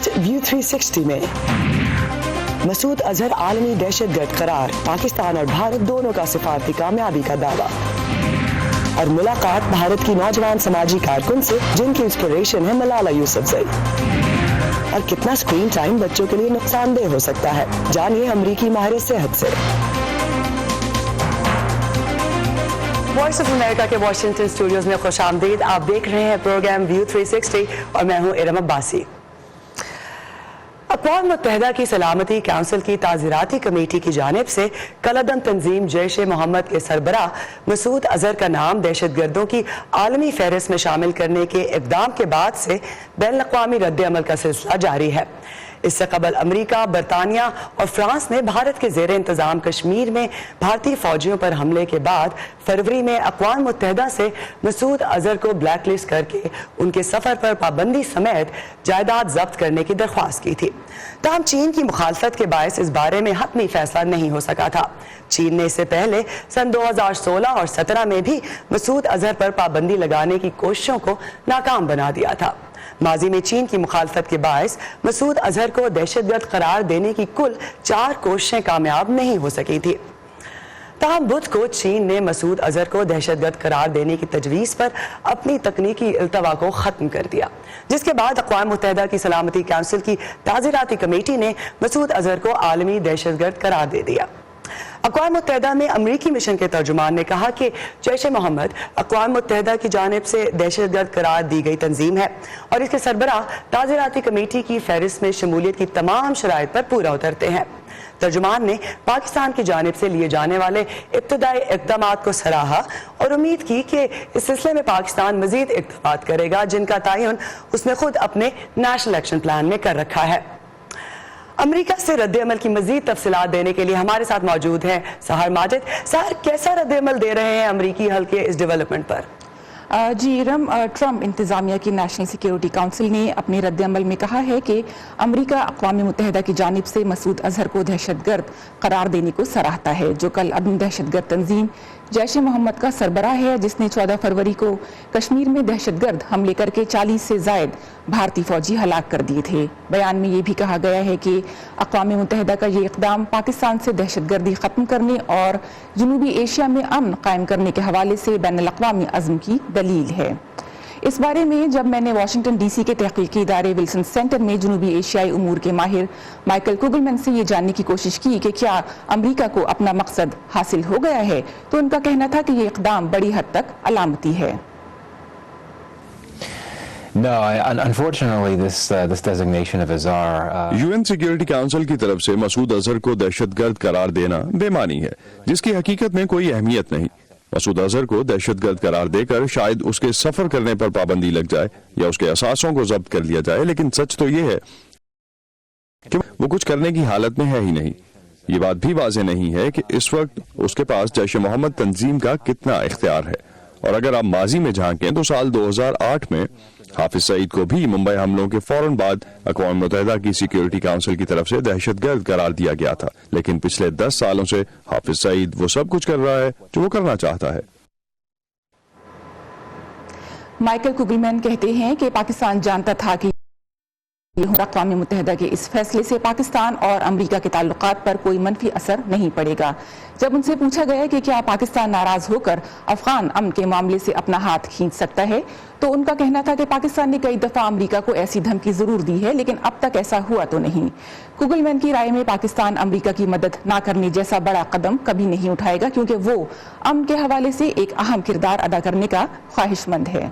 آج ویو 360 میں مسعود اظہر عالمی دہشت گرد قرار، پاکستان اور بھارت دونوں کا سفارتی کامیابی کا دعویٰ، اور ملاقات بھارت کی نوجوان سماجی کارکن سے جن کی انسپریشن ہے ملالہ یوسفزئی، اور کتنا اسکرین ٹائم بچوں کے لیے نقصان دہ ہو سکتا ہے، جانیے امریکی ماہر صحت سے۔ وائس آف امریکہ کے واشنگٹن اسٹوڈیوز میں خوش آمدید، آپ دیکھ رہے ہیں پروگرام ویو 360 اور میں ہوں ارم عباسی۔ اقوام متحدہ کی سلامتی کونسل کی تعزیراتی کمیٹی کی جانب سے کالعدم تنظیم جیش محمد کے سربراہ مسعود اظہر کا نام دہشت گردوں کی عالمی فہرست میں شامل کرنے کے اقدام کے بعد سے بین الاقوامی رد عمل کا سلسلہ جاری ہے۔ اس سے قبل امریکہ، برطانیہ اور فرانس نے بھارت کے زیر انتظام کشمیر میں بھارتی فوجیوں پر حملے کے بعد فروری میں اقوام متحدہ سے مسعود اظہر کو بلیک لسٹ کر کے ان کے سفر پر پابندی سمیت جائیداد ضبط کرنے کی درخواست کی تھی۔ تاہم چین کی مخالفت کے باعث اس بارے میں حتمی فیصلہ نہیں ہو سکا تھا۔ چین نے اس سے پہلے سن 2016 اور 17 میں بھی مسعود اظہر پر پابندی لگانے کی کوششوں کو ناکام بنا دیا تھا۔ ماضی میں چین کی مخالفت کے باعث مسعود اظہر کو دہشت گرد قرار دینے کی کل 4 کوششیں کامیاب نہیں ہو سکی تھی۔ تاہم بدھ کو چین نے مسعود اظہر کو دہشت گرد قرار دینے کی تجویز پر اپنی تکنیکی التوا کو ختم کر دیا، جس کے بعد اقوام متحدہ کی سلامتی کونسل کی تعزیراتی کمیٹی نے مسعود اظہر کو عالمی دہشت گرد قرار دے دیا۔ اقوام متحدہ میں امریکی مشن کے ترجمان نے کہا کہ جیش محمد اقوام متحدہ کی جانب سے دہشت گرد قرار دی گئی تنظیم ہے اور اس کے سربراہ تعزیراتی کمیٹی کی فہرست میں شمولیت کی تمام شرائط پر پورا اترتے ہیں۔ ترجمان نے پاکستان کی جانب سے لیے جانے والے ابتدائی اقدامات کو سراہا اور امید کی کہ اس سلسلے میں پاکستان مزید اقدامات کرے گا جن کا تعین اس نے خود اپنے نیشنل ایکشن پلان میں کر رکھا ہے۔ امریکہ سے رد عمل کی مزید تفصیلات دینے کے لیے ہمارے ساتھ موجود ہیں سحر ماجد۔ سحر، کیسا رد عمل دے رہے ہیں امریکی حلقے اس ڈیولپمنٹ پر؟ جی ارم، ٹرمپ انتظامیہ کی نیشنل سیکیورٹی کونسل نے اپنے رد عمل میں کہا ہے کہ امریکہ اقوام متحدہ کی جانب سے مسعود اظہر کو دہشت گرد قرار دینے کو سراہتا ہے، جو کل عدم دہشت گرد تنظیم جیش محمد کا سربراہ ہے، جس نے 14 فروری کو کشمیر میں دہشت گرد حملے کر کے 40 سے زائد بھارتی فوجی ہلاک کر دیے تھے۔ بیان میں یہ بھی کہا گیا ہے کہ اقوام متحدہ کا یہ اقدام پاکستان سے دہشت گردی ختم کرنے اور جنوبی ایشیا میں امن قائم کرنے کے حوالے سے بین الاقوامی عزم کی دلیل ہے۔ اس بارے میں جب میں نے واشنگٹن ڈی سی کے تحقیقی ادارے ولسن سینٹر میں جنوبی ایشیائی امور کے ماہر مائیکل کوگلمین سے یہ جاننے کی کوشش کی کہ کیا امریکہ کو اپنا مقصد حاصل ہو گیا ہے، تو ان کا کہنا تھا کہ یہ اقدام بڑی حد تک علامتی ہے۔ No, unfortunately, this designation of Azhar. UN security council کی طرف سے مسعود اظہر کو دہشت گرد قرار دینا بے معنی ہے، جس کی حقیقت میں کوئی اہمیت نہیں۔ مسعود اظہر کو دہشت گرد قرار دے کر شاید اس کے سفر کرنے پر پابندی لگ جائے یا اس کے اثاثوں کو ضبط کر لیا جائے، لیکن سچ تو یہ ہے کہ وہ کچھ کرنے کی حالت میں ہے ہی نہیں۔ یہ بات بھی واضح نہیں ہے کہ اس وقت اس کے پاس جیش محمد تنظیم کا کتنا اختیار ہے، اور اگر آپ ماضی میں جھانکیں تو سال 2008 میں حافظ سعید کو بھی ممبئی حملوں کے فوراً بعد اقوام متحدہ کی سیکیورٹی کونسل کی طرف سے دہشت گرد قرار دیا گیا تھا، لیکن پچھلے 10 سالوں سے حافظ سعید وہ سب کچھ کر رہا ہے جو وہ کرنا چاہتا ہے۔ مائیکل کوگلمین کہتے ہیں کہ پاکستان جانتا تھا کہ اقوام متحدہ کے اس فیصلے سے پاکستان اور امریکہ کے تعلقات پر کوئی منفی اثر نہیں پڑے گا۔ جب ان سے پوچھا گیا کہ کیا پاکستان ناراض ہو کر افغان امن کے معاملے سے اپنا ہاتھ کھینچ سکتا ہے، تو ان کا کہنا تھا کہ پاکستان نے کئی دفعہ امریکہ کو ایسی دھمکی ضرور دی ہے، لیکن اب تک ایسا ہوا تو نہیں۔ کوگلمین کی رائے میں پاکستان امریکہ کی مدد نہ کرنے جیسا بڑا قدم کبھی نہیں اٹھائے گا، کیونکہ وہ امن کے حوالے سے ایک اہم کردار ادا کرنے کا خواہش مند ہے۔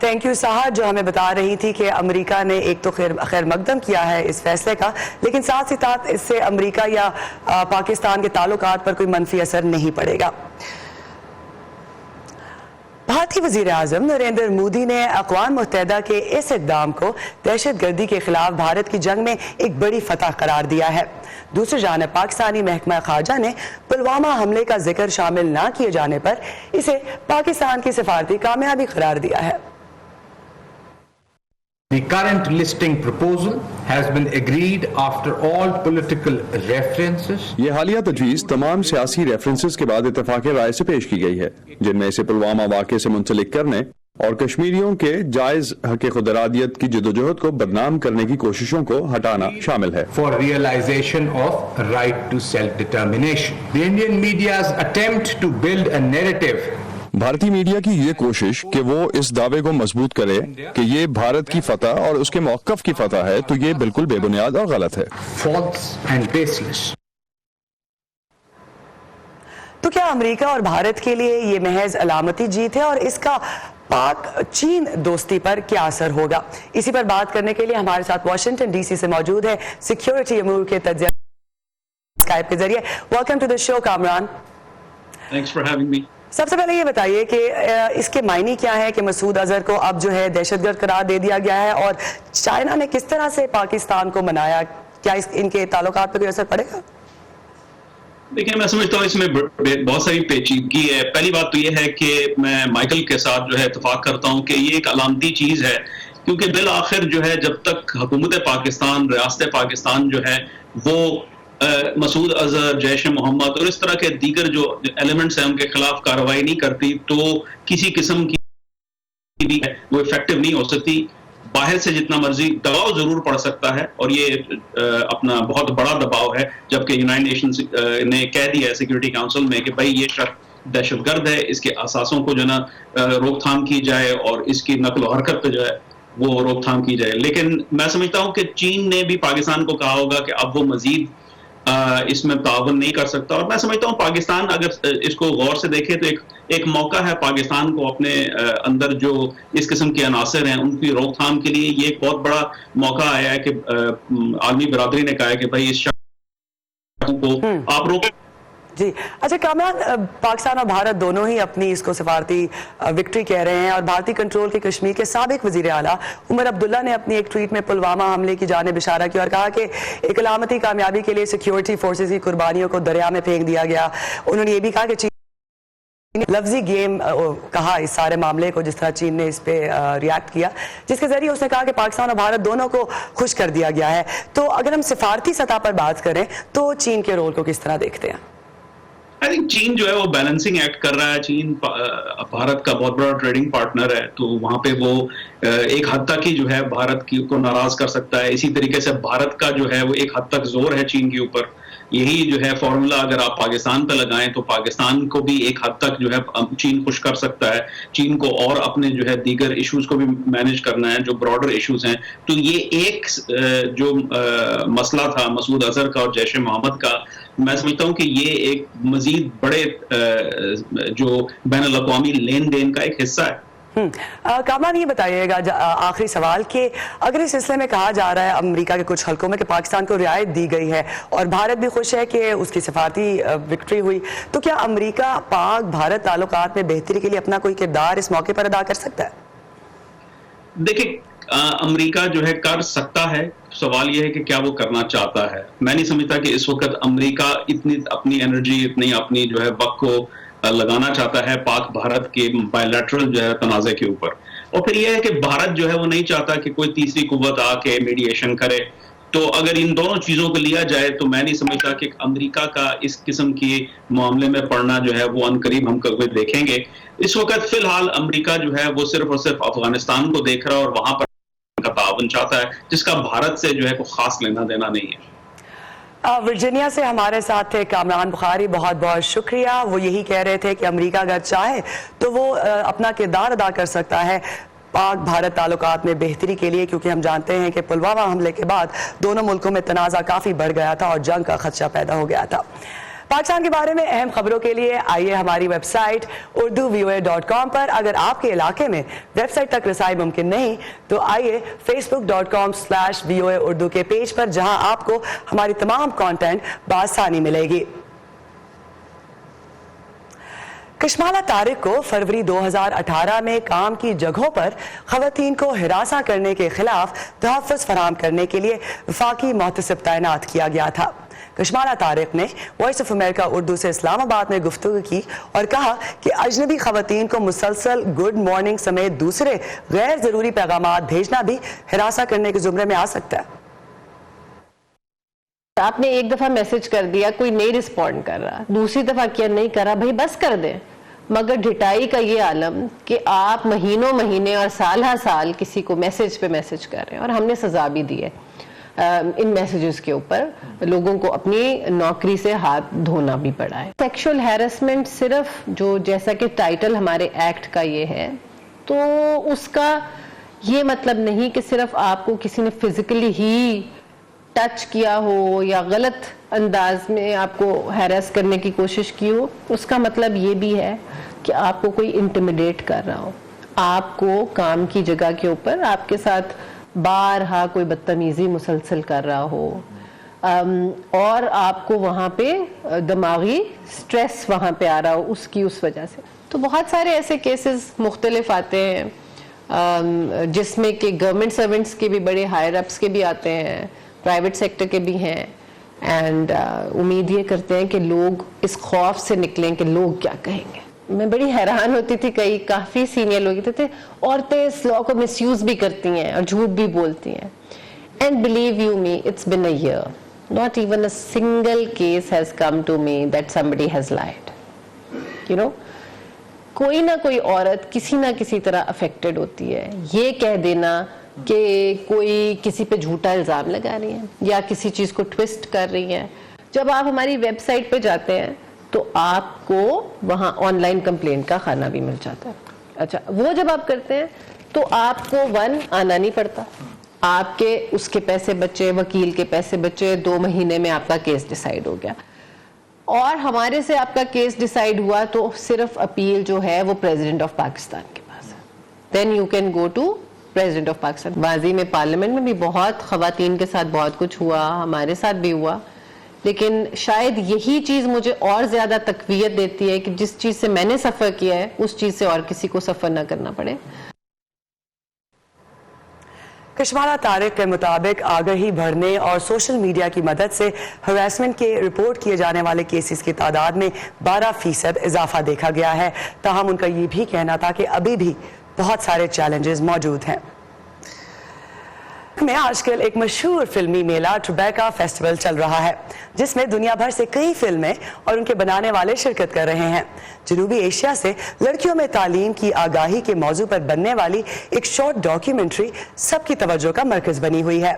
تھینک یو سہا، جو ہمیں بتا رہی تھی کہ امریکہ نے ایک تو خیر مقدم کیا ہے اس فیصلے کا، لیکن ساتھ ہی ساتھ اس سے امریکہ یا پاکستان کے تعلقات پر کوئی منفی اثر نہیں پڑے گا۔ بھارتی وزیر اعظم نریندر مودی نے اقوام متحدہ کے اس اقدام کو دہشت گردی کے خلاف بھارت کی جنگ میں ایک بڑی فتح قرار دیا ہے۔ دوسری جانب پاکستانی محکمہ خارجہ نے پلوامہ حملے کا ذکر شامل نہ کیے جانے پر اسے پاکستان کی سفارتی کامیابی قرار دیا ہے۔ The current listing proposal has been agreed after all political references. یہ حالیہ تجویز تمام سیاسی ریفرنسز کے بعد اتفاق رائے سے پیش کی گئی ہے، جن میں اسے پلوامہ واقعے سے منسلک کرنے اور کشمیریوں کے جائز حق خود ارادیت کی جدوجہد کو بدنام کرنے کی کوششوں کو ہٹانا شامل ہے. For realization of right to self-determination. The Indian media's attempt to build a narrative بھارتی میڈیا کی یہ کوشش کہ وہ اس دعوے کو مضبوط کرے کہ یہ بھارت کی فتح اور اس کے موقف کی فتح ہے تو یہ بالکل بے بنیاد اور غلط ہے. false and baseless. تو کیا امریکہ اور بھارت کے لیے یہ محض علامتی جیت ہے اور اس کا پاک چین دوستی پر کیا اثر ہوگا؟ اسی پر بات کرنے کے لیے ہمارے ساتھ واشنگٹن ڈی سی سے موجود ہے سیکیورٹی امور کے تجزیہ اسکائپ کے ذریعے. Welcome to the show Kamran. Thanks for having me. سب سے پہلے یہ بتائیے کہ اس کے معنی کیا ہے کہ مسعود اظہر کو اب جو ہے دہشت گرد قرار دے دیا گیا ہے اور چائنا نے کس طرح سے پاکستان کو منایا؟ کیا ان کے تعلقات پہ کوئی اثر پڑے گا؟ دیکھیں میں سمجھتا ہوں اس میں بہت ساری پیچیدگی ہے. پہلی بات تو یہ ہے کہ میں مائیکل کے ساتھ جو ہے اتفاق کرتا ہوں کہ یہ ایک علامتی چیز ہے کیونکہ بالآخر جو ہے جب تک حکومت پاکستان ریاست پاکستان جو ہے وہ مسعود اظہر جیش محمد اور اس طرح کے دیگر جو ایلیمنٹس ہیں ان کے خلاف کارروائی نہیں کرتی تو کسی قسم کی بھی وہ افیکٹو نہیں ہو سکتی. باہر سے جتنا مرضی دباؤ ضرور پڑ سکتا ہے اور یہ اپنا بہت بڑا دباؤ ہے جبکہ یونائٹڈ نیشنز نے کہہ دیا ہے سیکورٹی کاؤنسل میں کہ بھائی یہ شخص دہشت گرد ہے, اس کے اثاثوں کو جو نا روک تھام کی جائے اور اس کی نقل و حرکت پہ جو ہے وہ روک تھام کی جائے. لیکن میں سمجھتا ہوں کہ چین نے بھی پاکستان کو کہا ہوگا کہ اب وہ مزید اس میں تعاون نہیں کر سکتا اور میں سمجھتا ہوں پاکستان اگر اس کو غور سے دیکھے تو ایک موقع ہے پاکستان کو اپنے اندر جو اس قسم کے عناصر ہیں ان کی روک تھام کے لیے. یہ ایک بہت بڑا موقع آیا ہے کہ عالمی برادری نے کہا ہے کہ بھائی اس شخص کو آپ روک. جی اچھا کامران, پاکستان اور بھارت دونوں ہی اپنی اس کو سفارتی وکٹری کہہ رہے ہیں اور بھارتی کنٹرول کے کشمیر کے سابق وزیر اعلیٰ عمر عبداللہ نے اپنی ایک ٹویٹ میں پلوامہ حملے کی جانب اشارہ کیا اور کہا کہ ایک علامتی کامیابی کے لیے سیکیورٹی فورسز کی قربانیوں کو دریا میں پھینک دیا گیا. انہوں نے یہ بھی کہا کہ چین لفظی گیم کہا اس سارے معاملے کو جس طرح چین نے اس پہ ریاکٹ کیا جس کے ذریعے اس نے کہا کہ پاکستان اور بھارت دونوں کو خوش کر دیا گیا ہے. تو اگر ہم سفارتی سطح پر بات کریں تو چین کے رول کو کس طرح دیکھتے ہیں؟ آئی تھنک چین جو ہے وہ بیلنسنگ ایکٹ کر رہا ہے. چین بھارت کا بہت بڑا ٹریڈنگ پارٹنر ہے تو وہاں پہ وہ ایک حد تک ہی جو ہے بھارت کو ناراض کر سکتا ہے. اسی طریقے سے بھارت کا جو ہے وہ ایک حد تک زور ہے چین کے اوپر. یہی جو ہے فارمولا اگر آپ پاکستان پہ لگائیں تو پاکستان کو بھی ایک حد تک جو ہے چین خوش کر سکتا ہے. چین کو اور اپنے جو ہے دیگر ایشوز کو بھی مینیج کرنا ہے جو براڈر ایشوز ہیں. تو یہ ایک جو مسئلہ تھا مسعود اظہر کا اور جیش محمد کا, میں سمجھتا ہوں کہ یہ ایک مزید بڑے جو بین الاقوامی لین دین کا ایک حصہ ہے. کامران یہ بتائیے گا آخری سوال کہ اگر اس سلسلے میں کہا جا رہا ہے امریکہ کے کچھ حلقوں میں کہ پاکستان کو رعایت دی گئی ہے اور بھارت بھی خوش ہے کہ اس کی سفارتی وکٹری ہوئی, تو کیا امریکہ پاک بھارت تعلقات میں بہتری کے لیے اپنا کوئی کردار اس موقع پر ادا کر سکتا ہے؟ دیکھیں امریکہ جو ہے کر سکتا ہے, سوال یہ ہے کہ کیا وہ کرنا چاہتا ہے. میں نہیں سمجھتا کہ اس وقت امریکہ اتنی اپنی انرجی اتنی اپنی جو ہے وقت کو لگانا چاہتا ہے پاک بھارت کے بائیلیٹرل جو ہے تنازع کے اوپر. اور پھر یہ ہے کہ بھارت جو ہے وہ نہیں چاہتا کہ کوئی تیسری قوت آ کے میڈیشن کرے. تو اگر ان دونوں چیزوں کو لیا جائے تو میں نہیں سمجھتا کہ امریکہ کا اس قسم کے معاملے میں پڑنا جو ہے وہ عنقریب ہم کبھی دیکھیں گے. اس وقت فی الحال امریکہ جو ہے وہ صرف اور صرف افغانستان کو دیکھ رہا ہے اور وہاں پر کا تعاون چاہتا ہے جس کا بھارت سے جو ہے کوئی خاص لینا دینا نہیں ہے. ورجینیا سے ہمارے ساتھ تھے کامران بخاری, بہت بہت شکریہ. وہ یہی کہہ رہے تھے کہ امریکہ اگر چاہے تو وہ اپنا کردار ادا کر سکتا ہے پاک بھارت تعلقات میں بہتری کے لیے, کیونکہ ہم جانتے ہیں کہ پلوامہ حملے کے بعد دونوں ملکوں میں تنازع کافی بڑھ گیا تھا اور جنگ کا خدشہ پیدا ہو گیا تھا. پاکستان کے بارے میں اہم خبروں کے لیے آئیے ہماری ویب سائٹ urduvoa.com پر. اگر آپ کے علاقے میں ویب سائٹ تک رسائی ممکن نہیں تو آئیے facebook.com/VOA اردو کے پیج پر جہاں آپ کو ہماری تمام کانٹینٹ بآسانی ملے گی. کشمالہ طارق کو فروری 2018 میں کام کی جگہوں پر خواتین کو ہراساں کرنے کے خلاف تحفظ فراہم کرنے کے لیے وفاقی محتسب تعینات کیا گیا تھا. کشمالہ طارق نے وائس آف امریکہ اردو سے اسلام آباد میں گفتگو کی اور کہا کہ اجنبی خواتین کو مسلسل گڈ مارننگ سمیت دوسرے غیر ضروری پیغامات بھیجنا بھی ہراساں کرنے کے زمرے میں آ سکتا ہے. آپ نے ایک دفعہ میسج کر دیا, کوئی نہیں رسپونڈ کر رہا, دوسری دفعہ کیا نہیں کر رہا, بھائی بس کر دیں. مگر ڈٹائی کا یہ عالم کہ آپ مہینوں مہینے اور سال ہر سال کسی کو میسج پہ میسج کر رہے ہیں, اور ہم نے سزا بھی دی ہے ان میسیجز کے اوپر, لوگوں کو اپنی نوکری سے ہاتھ دھونا بھی پڑا ہے. سیکشول ہیرسمنٹ صرف جو جیسا کہ ٹائٹل ہمارے ایکٹ کا یہ ہے, تو اس کا یہ مطلب نہیں کہ صرف آپ کو کسی نے فزیکلی ہی ٹچ کیا ہو یا غلط انداز میں آپ کو ہیراس کرنے کی کوشش کی ہو. اس کا مطلب یہ بھی ہے کہ آپ کو کوئی انٹیمیڈیٹ کر رہا ہو, آپ کو کام کی جگہ کے اوپر آپ کے ساتھ بارہا کوئی بدتمیزی مسلسل کر رہا ہو, اور آپ کو وہاں پہ دماغی سٹریس وہاں پہ آ رہا ہو اس وجہ سے. تو بہت سارے ایسے کیسز مختلف آتے ہیں جس میں کہ گورنمنٹ سرونٹس کے بھی, بڑے ہائر اپس کے بھی آتے ہیں, پرائیویٹ سیکٹر کے بھی ہیں, اینڈ امید یہ کرتے ہیں کہ لوگ اس خوف سے نکلیں کہ لوگ کیا کہیں گے. میں بڑی حیران ہوتی تھی, کافی سینئر لوگ کہتے تھے عورتیں اس لا کو مس یوز بھی کرتی ہیں اور جھوٹ بھی بولتی ہیں. And believe you me, it's been a year, not even a single case has come to me that somebody has lied. You know, کوئی نہ کوئی عورت کسی نہ کسی طرح افیکٹڈ ہوتی ہے. یہ کہہ دینا کہ کوئی کسی پہ جھوٹا الزام لگا رہی ہے یا کسی چیز کو ٹویسٹ کر رہی ہے, جب آپ ہماری ویب سائٹ پہ جاتے ہیں تو آپ کو وہاں آن لائن کمپلینٹ کا خانہ بھی مل جاتا ہے. اچھا, وہ جب آپ کرتے ہیں تو آپ کو آنا نہیں پڑتا, آپ کے اس کے پیسے بچے, وکیل کے پیسے بچے, 2 مہینے میں آپ کا کیس ڈیسائیڈ ہو گیا. اور ہمارے سے آپ کا کیس ڈیسائیڈ ہوا تو صرف اپیل جو ہے وہ پریزیڈنٹ آف پاکستان کے پاس ہے. Then you can go to president of Pakistan. ماضی میں پارلیمنٹ میں بھی بہت خواتین کے ساتھ بہت کچھ ہوا, ہمارے ساتھ بھی ہوا, لیکن شاید یہی چیز مجھے اور زیادہ تقویت دیتی ہے کہ جس چیز سے میں نے سفر کیا ہے اس چیز سے اور کسی کو سفر نہ کرنا پڑے. کشمالہ طارق کے مطابق آگہی بڑھنے اور سوشل میڈیا کی مدد سے ہراسمنٹ کے رپورٹ کیے جانے والے کیسز کی تعداد میں 12% اضافہ دیکھا گیا ہے. تاہم ان کا یہ بھی کہنا تھا کہ ابھی بھی بہت سارے چیلنجز موجود ہیں. میں آج کل ایک مشہور فلمی میلہ ٹریبیکا فیسٹیول چل رہا ہے جس میں دنیا بھر سے کئی فلمیں اور ان کے بنانے والے شرکت کر رہے ہیں. جنوبی ایشیا سے لڑکیوں میں تعلیم کی آگاہی کے موضوع پر بننے والی ایک شارٹ ڈاکیومنٹری سب کی توجہ کا مرکز بنی ہوئی ہے.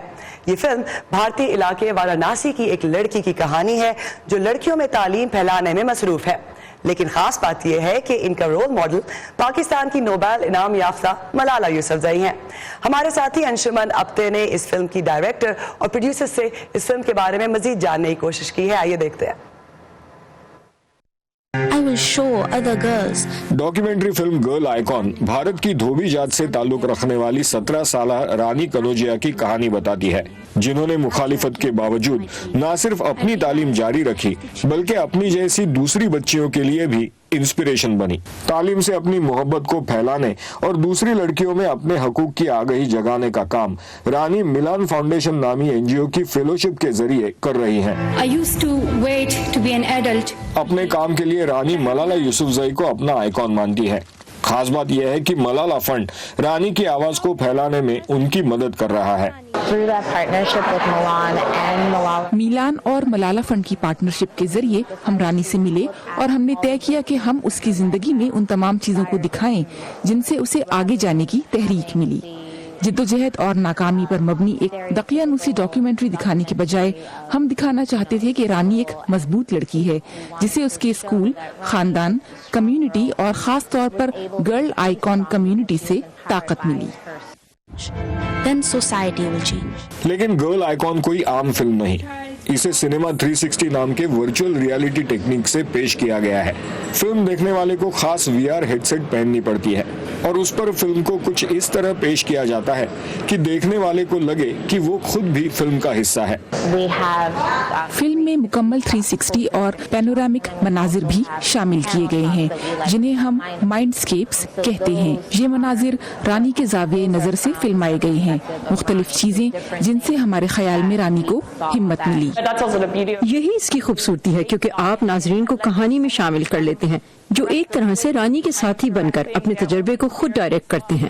یہ فلم بھارتی علاقے وارانسی کی ایک لڑکی کی کہانی ہے جو لڑکیوں میں تعلیم پھیلانے میں مصروف ہے. لیکن خاص بات یہ ہے کہ ان کا رول ماڈل پاکستان کی نوبل انعام یافتہ ملالہ یوسفزئی ہیں. ہمارے ساتھی انشمن اپتے نے اس فلم کی ڈائریکٹر اور پروڈیوسر سے اس فلم کے بارے میں مزید جاننے کی کوشش کی ہے. آئیے دیکھتے ہیں. Documentary film girl icon Bharat کی دھوبی جات سے تعلق رکھنے والی 17 سالہ رانی کنوجیا کی کہانی بتاتی ہے, جنہوں نے مخالفت کے باوجود نہ صرف اپنی تعلیم جاری رکھی بلکہ اپنی جیسی دوسری بچیوں کے لیے بھی انسپریشن بنی. تعلیم سے اپنی محبت کو پھیلانے اور دوسری لڑکیوں میں اپنے حقوق کی آگہی جگانے کا کام رانی ملان فاؤنڈیشن نامی NGO کی فیلوشپ کے ذریعے کر رہی ہیں. اپنے کام کے لیے رانی ملالہ یوسفزئی کو اپنا آئیکن مانتی ہے. خاص بات یہ ہے کہ ملالہ فنڈ رانی کی آواز کو پھیلانے میں ان کی مدد کر رہا ہے. میلان اور ملالہ فنڈ کی پارٹنرشپ کے ذریعے ہم رانی سے ملے اور ہم نے طے کیا کہ ہم اس کی زندگی میں ان تمام چیزوں کو دکھائیں جن سے اسے آگے جانے کی تحریک ملی. جدوجہد اور ناکامی پر مبنی ایک دقیانوسی ڈاکیومنٹری دکھانے کے بجائے ہم دکھانا چاہتے تھے کہ رانی ایک مضبوط لڑکی ہے جسے اس کے اسکول, خاندان, کمیونٹی اور خاص طور پر گرل آئیکن کمیونٹی سے طاقت ملی. لیکن گرل آئیکن کوئی عام فلم نہیں. اسے سنیما 360 نام کے ورچوئل ریالٹی ٹیکنیک سے پیش کیا گیا ہے. فلم دیکھنے والے کو خاص VR ہیڈ سیٹ پہننی پڑتی ہے اور اس پر فلم کو کچھ اس طرح پیش کیا جاتا ہے کہ دیکھنے والے کو لگے کہ وہ خود بھی فلم کا حصہ ہے. فلم میں مکمل 360 اور پینورامک مناظر بھی شامل کیے گئے ہیں جنہیں ہم مائنڈ سکیپس کہتے ہیں. یہ مناظر رانی کے زاویہ نظر سے فلمائے گئے ہیں, مختلف چیزیں جن سے ہمارے خیال میں رانی کو ہمت ملی. یہی اس کی خوبصورتی ہے کیونکہ آپ ناظرین کو کہانی میں شامل کر لیتے ہیں جو ایک طرح سے رانی کے ساتھی بن کر اپنے تجربے کو خود ڈائریکٹ کرتے ہیں.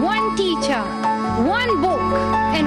One teacher, one book and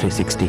360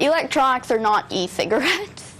electronics are not e-cigarettes.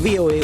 VOA